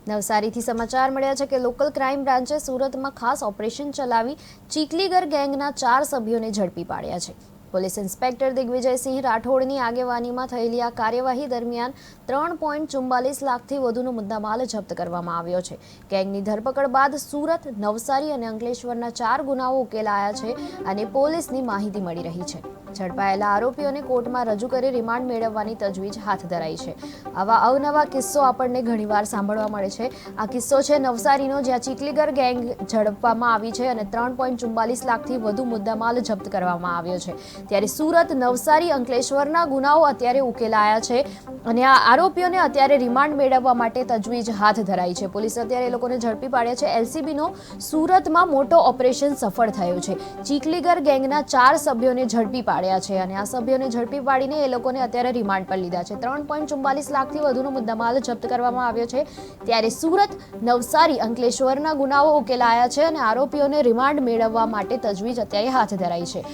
નવસારીથી સમાચાર મળ્યા છે કે લોકલ ક્રાઇમ બ્રાન્ચે સુરતમાં ખાસ ઓપરેશન ચલાવી ચીખલીગર ગેંગના 4 સભ્યોને ઝડપી પાડ્યા છે। પોલીસ ઇન્સ્પેક્ટર દિગ્વિજયસિંહ રાઠોડની આગેવાનીમાં થયેલી આ કાર્યવાહી દરમિયાન 3.44 લાખથી વધુનો મુદ્દામાલ જપ્ત કરવામાં આવ્યો છે। ગેંગની ધરપકડ બાદ સુરત, નવસારી અને અંકલેશ્વરના 4 ગુનાઓ ઉકેલાયા છે અને પોલીસની માહિતી મળી રહી છે। ઝડપાયેલા આરોપીઓને કોર્ટમાં રજૂ કરી રિમાન્ડ મેળવવાની તજવીજ હાથ ધરાઈ છે। આવા અવનવા કિસ્સો આપણને ઘણીવાર સાંભળવા મળે છે। આ કિસ્સો છે નવસારીનો, જ્યાં ચીખલીગર ગેંગ ઝડપવામાં આવી છે અને 3.44 લાખથી વધુ મુદ્દામાલ જપ્ત કરવામાં આવ્યો છે। ત્યારે સુરત, નવસારી, અંકલેશ્વરના ગુનાઓ અત્યારે ઉકેલાયા છે અને આ આરોપીઓને અત્યારે રિમાન્ડ મેળવવા માટે તજવીજ હાથ ધરાઈ છે। પોલીસે અત્યારે એ લોકોને ઝડપી પાડ્યા છે। એલસીબીનો સુરતમાં મોટો ઓપરેશન સફળ થયો છે। ચીખલીગર ગેંગના 4 સભ્યોને ઝડપી પાડ્યા છે અને આ સભ્યોને ઝડપી પાડીને એ લોકોને અત્યારે રિમાન્ડ પર લીધા છે। 3.44 લાખથી વધુનો મુદ્દામાલ જપ્ત કરવામાં આવ્યો છે। ત્યારે સુરત, નવસારી, અંકલેશ્વરના ગુનાઓ ઉકેલાયા છે અને આરોપીઓને રિમાન્ડ મેળવવા માટે તજવીજ અત્યારે હાથ ધરાઈ છે।